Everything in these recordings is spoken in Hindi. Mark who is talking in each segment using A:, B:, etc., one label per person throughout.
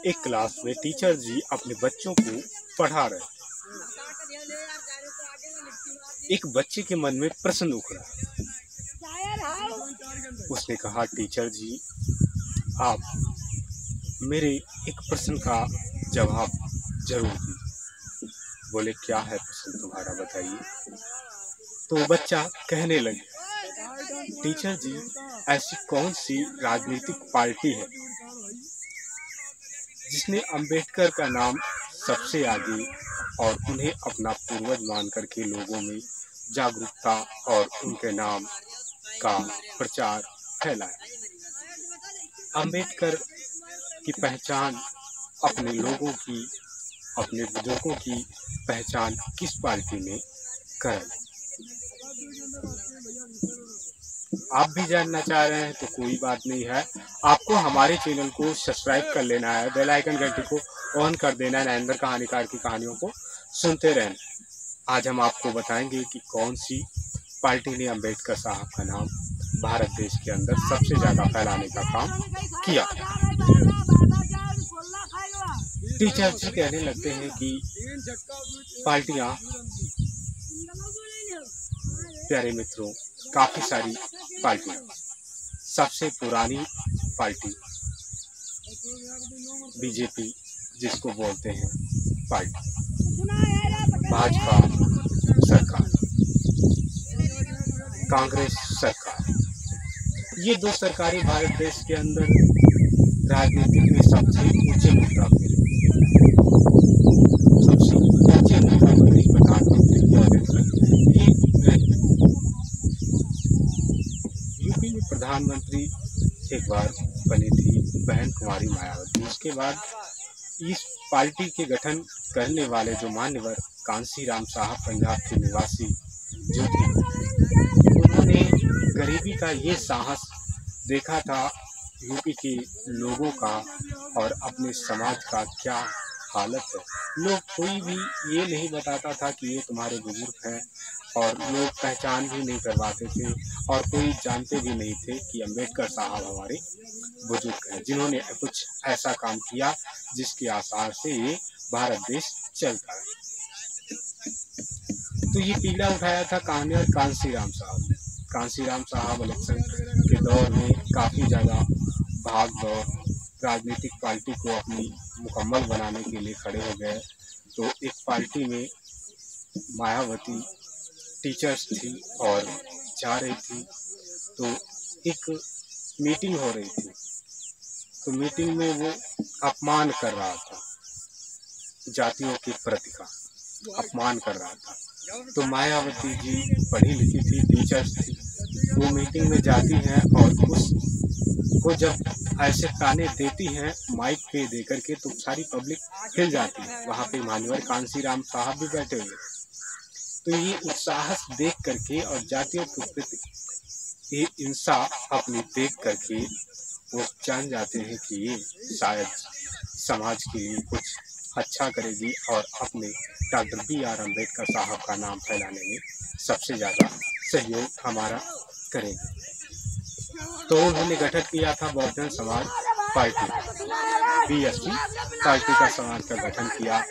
A: एक क्लास में टीचर जी अपने बच्चों को पढ़ा रहे। एक बच्चे के मन में प्रश्न उठा। उसने कहा, टीचर जी, आप मेरे एक प्रश्न का जवाब जरूर दीजिए। बोले, क्या है प्रश्न तुम्हारा, बताइए। तो बच्चा कहने लगे, टीचर जी, ऐसी कौन सी राजनीतिक पार्टी है जिसने अंबेडकर का नाम सबसे आगे और उन्हें अपना पूर्वज मान करके लोगों में जागरूकता और उनके नाम का प्रचार फैलाया। अंबेडकर की पहचान अपने लोगों की, अपने बुजुर्गों की पहचान किस पार्टी ने कराई? आप भी जानना चाह रहे हैं तो कोई बात नहीं है, आपको हमारे चैनल को सब्सक्राइब कर लेना है, बेल आइकन घंटी को ऑन कर देना है, नरेंद्र कहानीकार की कहानियों को सुनते रहना। आज हम आपको बताएंगे कि कौन सी पार्टी ने अंबेडकर साहब का नाम भारत देश के अंदर सबसे ज्यादा फैलाने का काम किया। टीचर जी कहने लगते हैं कि पार्टियां, प्यारे मित्रों, काफी सारी पार्टियां। सबसे पुरानी पार्टी बीजेपी जिसको बोलते हैं पार्टी, भाजपा सरकार, कांग्रेस सरकार, ये दो सरकारें भारत देश के अंदर राजनीति में सबसे ऊंचे मुद्दा पे, सबसे ऊंचे मुद्दा मंत्री, प्रधानमंत्री यूपी में प्रधानमंत्री एक बार बनी थी बहन कुमारी मायावती। उसके बाद इस पार्टी के गठन करने वाले जो मान्यवर कांसीराम साहब, पंजाब के निवासी जो थे, उन्होंने गरीबी का ये साहस देखा था, यूपी के लोगों का और अपने समाज का क्या हालत है। लोग, कोई भी ये नहीं बताता था कि ये तुम्हारे बुजुर्ग हैं, और लोग पहचान भी नहीं करवाते थे, और कोई जानते भी नहीं थे कि अंबेडकर साहब हमारे बुजुर्ग हैं, जिन्होंने कुछ ऐसा काम किया जिसके आसार से ये भारत देश चलता है। तो ये पीला उठाया था कांसीराम साहब। कांसीराम साहब इलेक्शन के दौर में काफ़ी ज़्यादा भाग दौड़, राजनीतिक पार्टी को अपनी मुकम्मल बनाने के लिए खड़े हो गए। तो एक पार्टी में मायावती टीचर्स थी और जा रही थी, तो एक मीटिंग हो रही थी। तो मीटिंग में वो अपमान कर रहा था, जातियों के प्रति का अपमान कर रहा था। तो मायावती जी पढ़ी लिखी थी, टीचर्स थी, वो मीटिंग में जाती हैं और उसको जब ऐसे ताने देती हैं माइक पे दे करके, तो सारी पब्लिक हिल जाती है। वहाँ पे मान्यवर कांसीराम साहब भी बैठे हुए। तो ये उत्साह देख करके और जातियों के प्रति ये हिंसा अपनी देख करके वो जान जाते हैं कि ये शायद समाज के लिए कुछ अच्छा करेगी और अपने डॉक्टर B.R. अम्बेडकर साहब का नाम फैलाने में सबसे ज़्यादा सहयोग हमारा करेगी। तो उन्होंने गठन किया था Bahujan Samaj party, BSP party का समाज का गठन किया।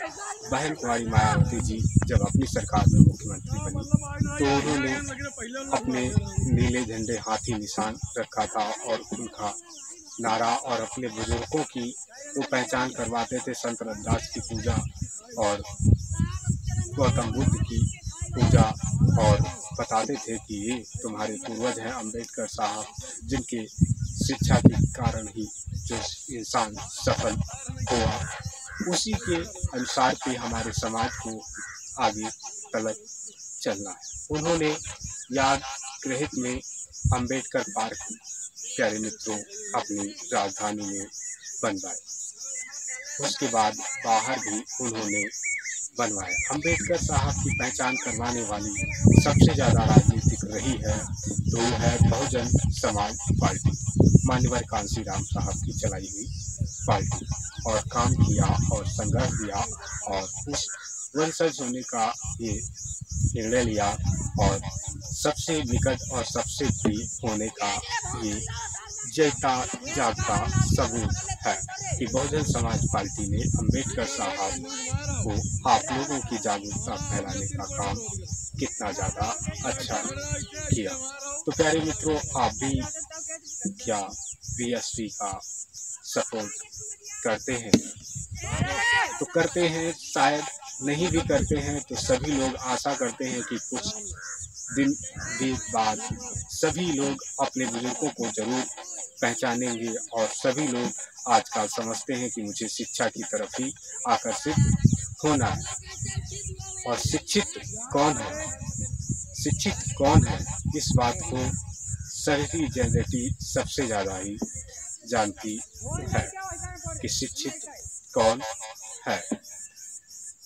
A: बहन कुमारी मायावती जी जब अपनी सरकार में मुख्यमंत्री बनी, तो उन्होंने अपने नीले झंडे हाथी निशान रखा था और उनका नारा, और अपने बुजुर्गों की वो पहचान करवाते थे, संत रविदास की पूजा और गौतम बुद्ध की पूजा, और बताते थे कि ये तुम्हारे पूर्वज हैं अम्बेडकर साहब, जिनके शिक्षा के कारण ही जो इंसान सफल हुआ, उसी के अनुसार पे हमारे समाज को आगे तलक चलना है। उन्होंने याद गृहित में अम्बेडकर पार्क, प्यारे मित्रों, अपनी राजधानी में बनवाए। उसके बाद बाहर भी उन्होंने बनवाए। अम्बेडकर साहब की पहचान करवाने वाली सबसे ज़्यादा राजनीतिक रही है तो वो है बहुजन समाज पार्टी, मान्यवर कांसीराम साहब की चलाई हुई पार्टी, और काम किया और संघर्ष दिया और उस वंशज होने का ये निर्णय लिया, और सबसे निकट और सबसे प्रिय होने का ये जयता जागता सबूत है कि बहुजन समाज पार्टी ने अम्बेडकर साहब को आप लोगों की जागरूकता फैलाने का काम कितना ज़्यादा अच्छा किया। तो प्यारे मित्रों, आप भी क्या बीएसपी का सपोर्ट करते हैं? तो करते हैं, शायद नहीं भी करते हैं तो सभी लोग आशा करते हैं कि कुछ दिन भी बाद सभी लोग अपने बुजुर्गों को जरूर पहचानेंगे और सभी लोग आजकल समझते हैं कि मुझे शिक्षा की तरफ ही आकर्षित होना है। और शिक्षित कौन है, शिक्षित कौन है, इस बात को सभी जनरेटी सबसे ज़्यादा ही जानती है कि शिक्षित कौन है।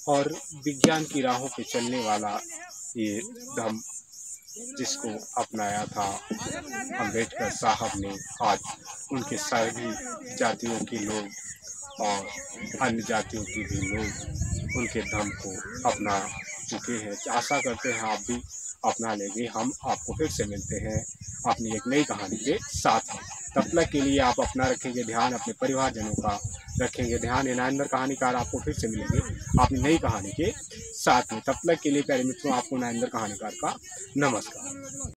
A: और विज्ञान की राहों पे चलने वाला ये धम्म जिसको अपनाया था अम्बेडकर साहब ने, आज उनके सभी जातियों के लोग और अन्य जातियों के भी लोग उनके धम्म को अपना चुके हैं। आशा करते हैं आप भी अपना लेंगे। हम आपको फिर से मिलते हैं अपनी एक नई कहानी के साथ। तब तक के लिए आप अपना रखेंगे ध्यान, अपने परिवारजनों का रखेंगे ध्यान। नायंदर कहानीकार आपको फिर से मिलेंगे अपनी नई कहानी के साथ में। तब तक के लिए प्यारे मित्रों, आपको नायंदर कहानीकार का नमस्कार।